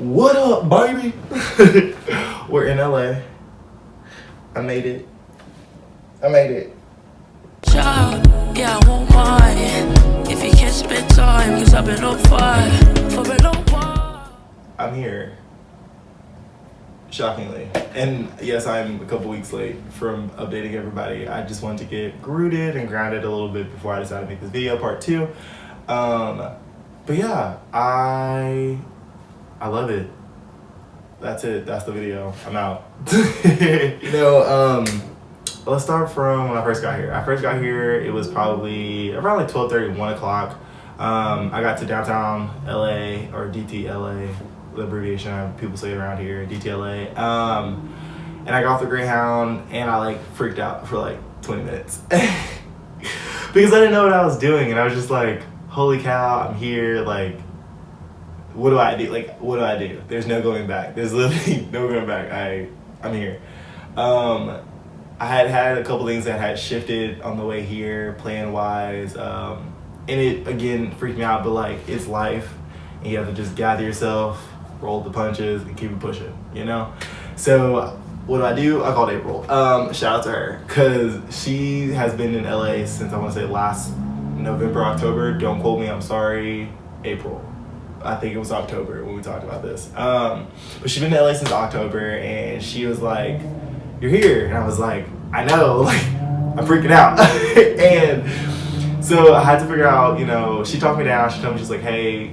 What up, baby? We're in LA. I made it. Yeah, I won't mind if you can't spend time, cause I've been on fire for a long while. I'm here. Shockingly. And yes, I'm a couple weeks late from updating everybody. I just wanted to get rooted and grounded a little bit before I decided to make this video, part 2. But yeah, I love it. That's it. That's the video. I'm out. Let's start from when I first got here. It was probably around like 12:30, 1 o'clock. I got to downtown LA, or DTLA, the abbreviation people say around here, DTLA. And I got off the Greyhound and I like freaked out for like 20 minutes. Because I didn't know what I was doing, and I was just like, holy cow, I'm here, like, what do I do? Like, what do I do? There's no going back. There's literally no going back. I'm here. I had a couple things that had shifted on the way here, plan-wise, and it, again, freaked me out, but, like, it's life, and you have to just gather yourself, roll the punches, and keep it pushing, you know? So, what do? I called April. Shout out to her, because she has been in LA since, I want to say, last November, October. Don't quote me, I'm sorry. April. I think it was October when we talked about this. But she's been in LA since October, and she was like, you're here. And I was like, I know, like, I'm freaking out. And so I had to figure out, she talked me down. She told me, she's like, hey,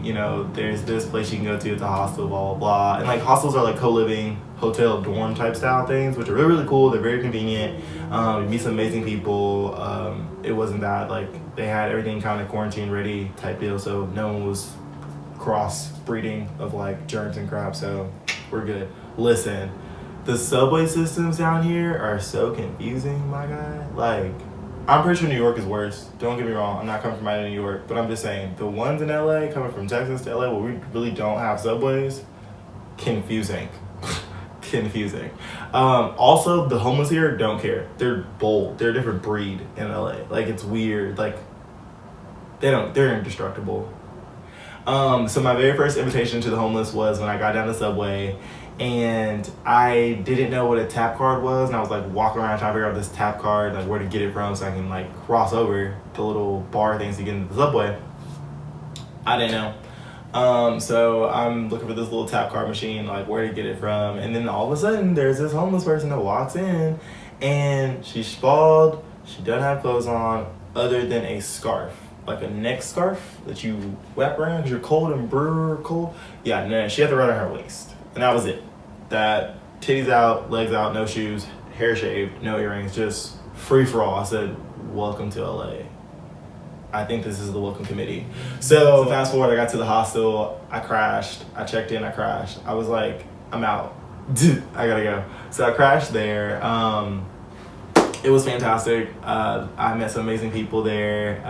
there's this place you can go to. It's a hostel, blah, blah, blah. And like hostels are like co-living, hotel, dorm type style things, which are really, really cool. They're very convenient. You meet some amazing people. It wasn't bad. Like, they had everything kind of quarantine ready type deal. So no one was cross-breeding of like germs and crap. So we're good. Listen, the subway systems down here are so confusing, my guy. Like, I'm pretty sure New York is worse. Don't get me wrong. I'm not coming from out of New York, but I'm just saying the ones in LA, coming from Texas to LA, where we really don't have subways, confusing. Confusing. Also, the homeless here don't care. They're bold. They're a different breed in LA. Like, it's weird. Like, they're indestructible. So my very first invitation to the homeless was when I got down the subway, and I didn't know what a tap card was, and I was like walking around trying to figure out this tap card, like where to get it from so I can like cross over the little bar things to get into the subway. I didn't know. So I'm looking for this little tap card machine, like where to get it from, and then all of a sudden there's this homeless person that walks in, and she's spalled. She doesn't have clothes on other than a scarf. Like a neck scarf that you wrap around because you're cold and cold. Yeah, no, she had to run on her waist. And that was it. That titties out, legs out, no shoes, hair shaved, no earrings, just free for all. I said, welcome to LA. I think this is the welcome committee. So fast forward, I got to the hostel, I crashed, I checked in, I crashed. I was like, I'm out. I gotta go. So I crashed there. It was fantastic. I met some amazing people there.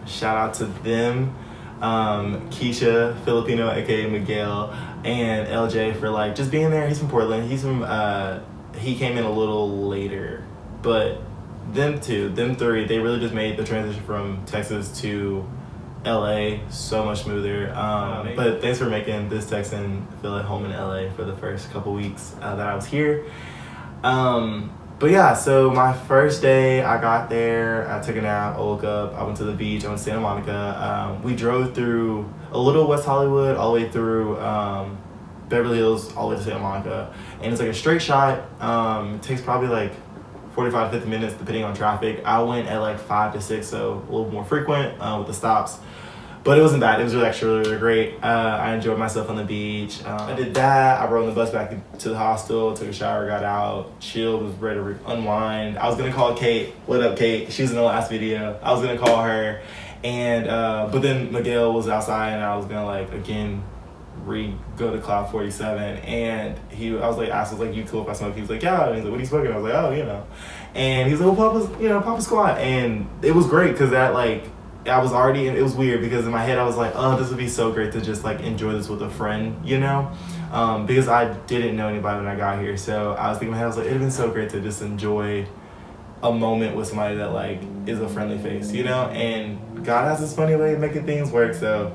Shout out to them. Keisha, Filipino, aka Miguel, and LJ for like just being there. He's from Portland. He came in a little later, but them three, they really just made the transition from Texas to LA so much smoother. But thanks for making this Texan feel at home in LA for the first couple weeks that I was here. But yeah, so my first day, I got there, I took a nap, I woke up, I went to the beach, I went to Santa Monica. We drove through a little West Hollywood, all the way through Beverly Hills, all the way to Santa Monica. And it's like a straight shot. It takes probably like 45 to 50 minutes depending on traffic. I went at like 5 to 6, so a little more frequent with the stops. But it wasn't bad. It was actually really great. I enjoyed myself on the beach. I did that. I rode on the bus back to the hostel, took a shower, got out, chilled, was ready to unwind. I was going to call Kate. What up, Kate? She was in the last video. I was going to call her. And but then Miguel was outside, and I was going to, like, again, go to Cloud 47. And I was like, you cool if I smoke? He was like, yeah. And he's like, what are you smoking? I was like, oh, And he's like, well, Papa's squat. And it was great because that, like, I was already, it was weird because in my head I was like, oh, this would be so great to just like enjoy this with a friend, because I didn't know anybody when I got here. So I was thinking in my head, I was like, it'd been so great to just enjoy a moment with somebody that like is a friendly face, and God has this funny way of making things work. So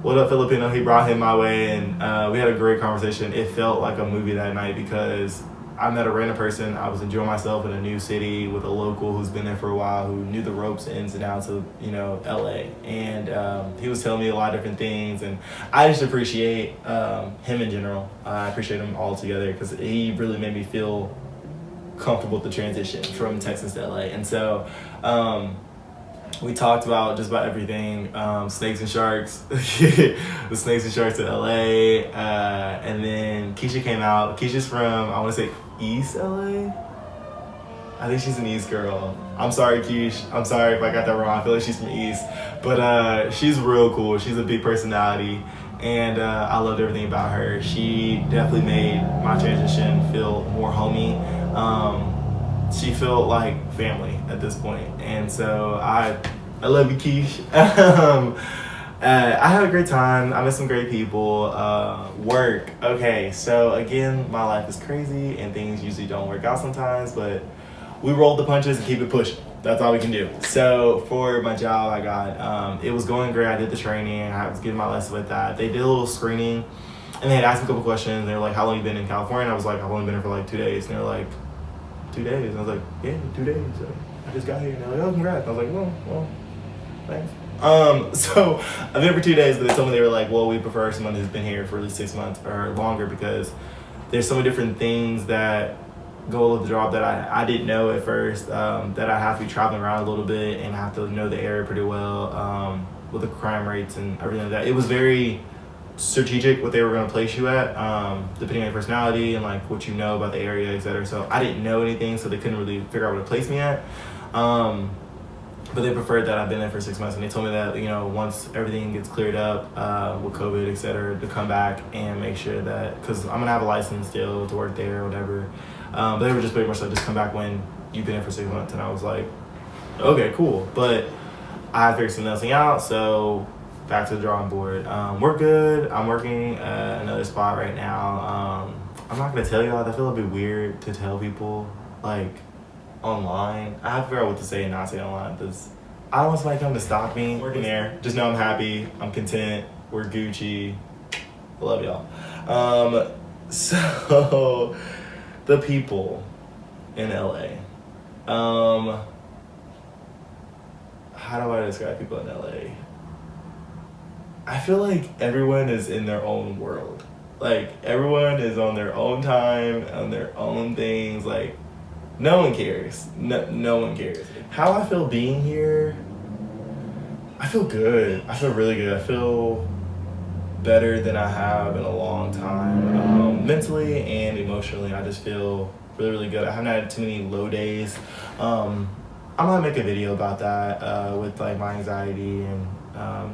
What up, Filipino? He brought him my way, and we had a great conversation. It felt like a movie that night because I met a random person. I was enjoying myself in a new city with a local who's been there for a while, who knew the ropes, ins and outs of, LA. And he was telling me a lot of different things, and I just appreciate him in general. I appreciate him all together because he really made me feel comfortable with the transition from Texas to LA. And so we talked about just about everything, snakes and sharks, the snakes and sharks to LA, and then Keisha came out. Keisha's from, I want to say, East LA? I think she's an East girl. I'm sorry, Keish. I'm sorry if I got that wrong. I feel like she's from East. But she's real cool. She's a big personality, and I loved everything about her. She definitely made my transition feel more homey. She felt like family at this point, and so I love you, Keish. I had a great time. I met some great people. Work. Okay, so again, my life is crazy, and things usually don't work out sometimes, but we rolled the punches and keep it pushing. That's all we can do. So for my job, I got it was going great. I did the training. I was getting my lesson with that. They did a little screening, and they had asked me a couple questions. They were like, "How long you been in California?" And I was like, "I've only been here for like 2 days." And they were like, 2 days. And I was like, "Yeah, 2 days. So I just got here." And they're like, "Oh, congrats." And I was like, well, thanks. So I've been here for 2 days, but they told me, they were like, "Well, we prefer someone who's been here for at least 6 months or longer because there's so many different things that go with the job that I didn't know at first, that I have to be traveling around a little bit and have to know the area pretty well, with the crime rates and everything like that." It was very strategic what they were going to place you at, depending on your personality and like what you know about the area, etc. So I didn't know anything, so they couldn't really figure out where to place me at. But they preferred that I've been there for 6 months, and they told me that once everything gets cleared up with COVID, etc., to come back and make sure that, because I'm gonna have a license still to work there or whatever. But they were just pretty much like, just come back when you've been there for 6 months, and I was like, okay, cool. But I figured something out, so back to the drawing board. We're good. I'm working at another spot right now. I'm not gonna tell y'all. I feel a bit weird to tell people like online. I have to figure out what to say and not say online because I don't want somebody to come to stop me. Working there. Just know I'm happy. I'm content. We're Gucci. I love y'all. So the people in LA. How do I describe people in LA? I feel like everyone is in their own world. Like, everyone is on their own time, on their own things. Like, no one cares. No one cares. How I feel being here, I feel good. I feel really good. I feel better than I have in a long time. Mentally and emotionally, I just feel really, really good. I haven't had too many low days. I'm gonna make a video about that with like my anxiety and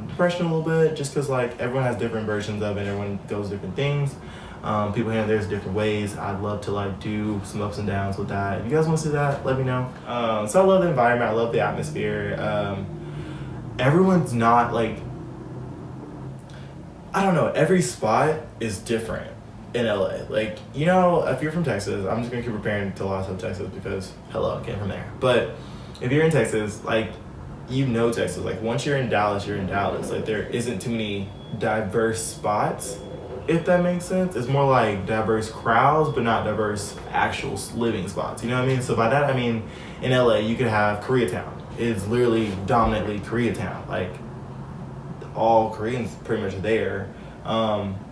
depression a little bit, just because like everyone has different versions of it. Everyone goes different things. People here and there's different ways. I'd love to like do some ups and downs with that. If you guys want to see that, let me know. So I love the environment. I love the atmosphere. Everyone's not like, I don't know, every spot is different in LA. Like, if you're from Texas, I'm just gonna keep comparing to Los Angeles, Texas, because hello, I came from there. But if you're in Texas, like, Texas, like once you're in Dallas, you're in Dallas. Like, there isn't too many diverse spots, if that makes sense. It's more like diverse crowds, but not diverse actual living spots. You know what I mean? So by that I mean, in LA, you could have Koreatown. It's literally dominantly Koreatown. Like, all Koreans pretty much there.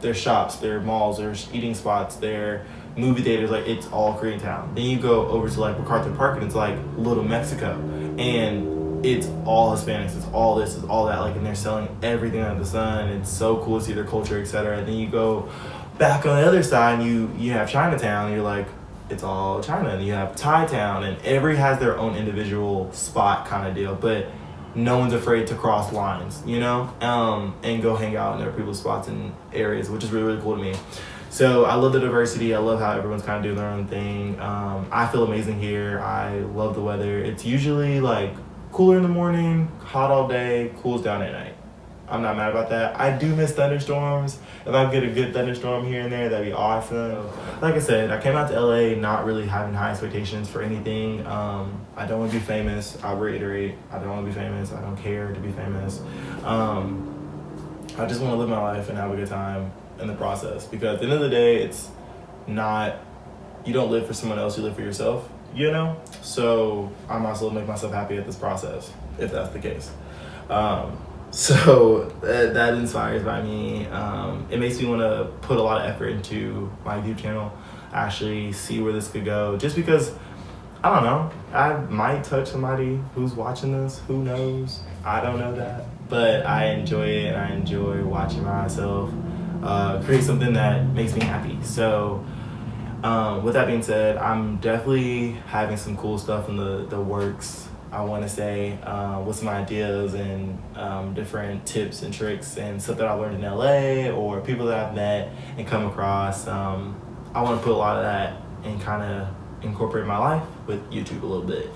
There's shops, there are malls, there's eating spots, there movie theaters. Like, it's all Koreatown. Then you go over to like MacArthur Park, and it's like Little Mexico, and it's all Hispanics, it's all this, it's all that, like, and they're selling everything under the sun. It's so cool to see their culture, etc. And then you go back on the other side, and you have Chinatown, and you're like, it's all China. And you have Thai Town, and every has their own individual spot kind of deal, but no one's afraid to cross lines, and go hang out in their people's spots and areas, which is really, really cool to me. So I love the diversity. I love how everyone's kind of doing their own thing. I feel amazing here. I love the weather. It's usually like cooler in the morning, hot all day, cools down at night. I'm not mad about that. I do miss thunderstorms. If I get a good thunderstorm here and there, that'd be awesome. Like I said, I came out to LA not really having high expectations for anything. I don't want to be famous. I'll reiterate, I don't want to be famous. I don't care to be famous. I just want to live my life and have a good time in the process, because at the end of the day, it's not, you don't live for someone else, you live for yourself, you know? So I might as well make myself happy at this process, if that's the case. So that inspires by me. It makes me want to put a lot of effort into my YouTube channel, actually see where this could go, just because, I don't know, I might touch somebody who's watching this, who knows? I don't know that, but I enjoy it. I enjoy watching myself create something that makes me happy. So with that being said, I'm definitely having some cool stuff in the works, I want to say, with some ideas and different tips and tricks and stuff that I learned in LA or people that I've met and come across. I want to put a lot of that and kind of incorporate my life with YouTube a little bit.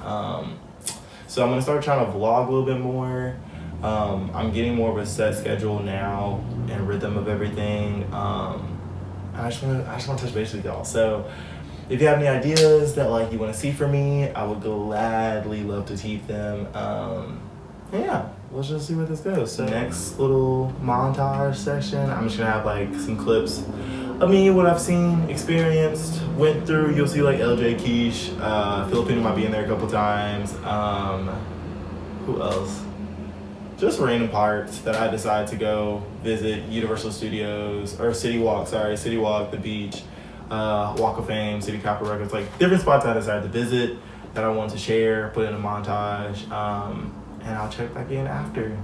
So I'm going to start trying to vlog a little bit more. I'm getting more of a set schedule now and rhythm of everything. I just want to touch base with y'all. So if you have any ideas that like you want to see from me, I would gladly love to teach them. Yeah, let's just see where this goes. So next little montage section, I'm just gonna have like some clips of me, what I've seen, experienced, went through. You'll see like LJ Quiche, Filipino might be in there a couple times. Who else? Just random parts that I decided to go visit Universal Studios, or City Walk, the beach, Walk of Fame, City Capitol Records, like different spots I decided to visit that I wanted to share, put in a montage, and I'll check back in after.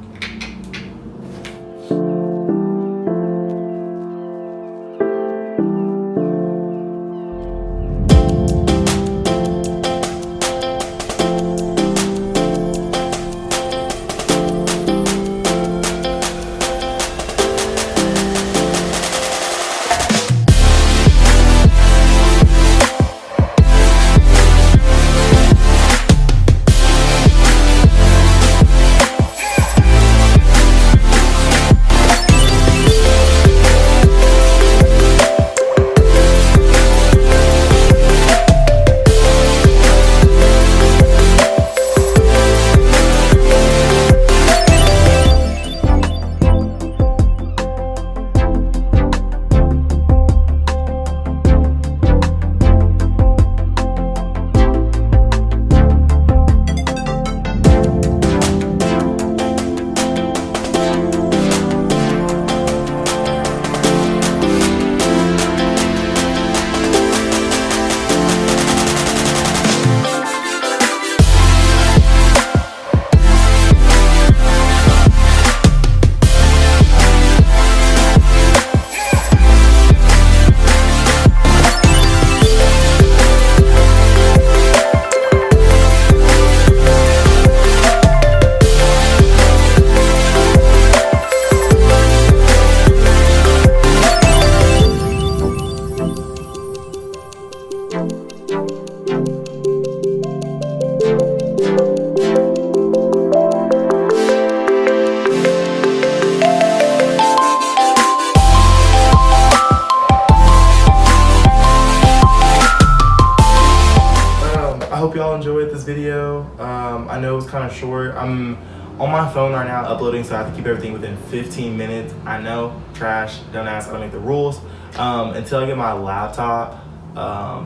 Hope y'all enjoyed this video. I know it was kind of short. I'm on my phone right now uploading, so I have to keep everything within 15 minutes. I know, trash, don't ask, I don't make the rules. Until I get my laptop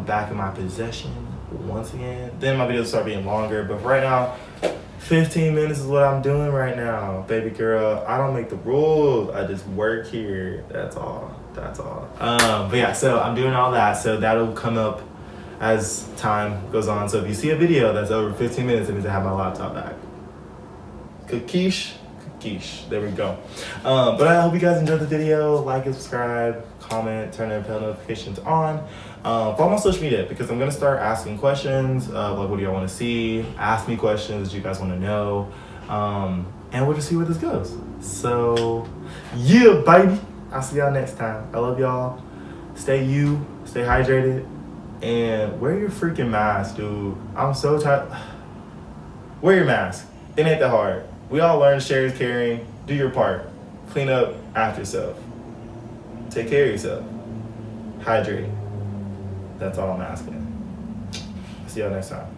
back in my possession once again, then my videos start being longer. But for right now, 15 minutes is what I'm doing right now, baby girl. I don't make the rules, I just work here. That's all. But yeah, so I'm doing all that, so that'll come up as time goes on. So if you see a video that's over 15 minutes, it means I have my laptop back. Cookish. There we go. But I hope you guys enjoyed the video. Like and subscribe, comment, turn the bell notifications on. Follow my social media, because I'm gonna start asking questions. Like, what do y'all want to see? Ask me questions that you guys want to know, and we'll just see where this goes. So yeah, baby. I'll see y'all next time. I love y'all. Stay hydrated. And wear your freaking mask, dude. I'm so tired. Wear your mask. It ain't that hard. We all learn sharing is caring. Do your part. Clean up after yourself. Take care of yourself. Hydrate. That's all I'm asking. See y'all next time.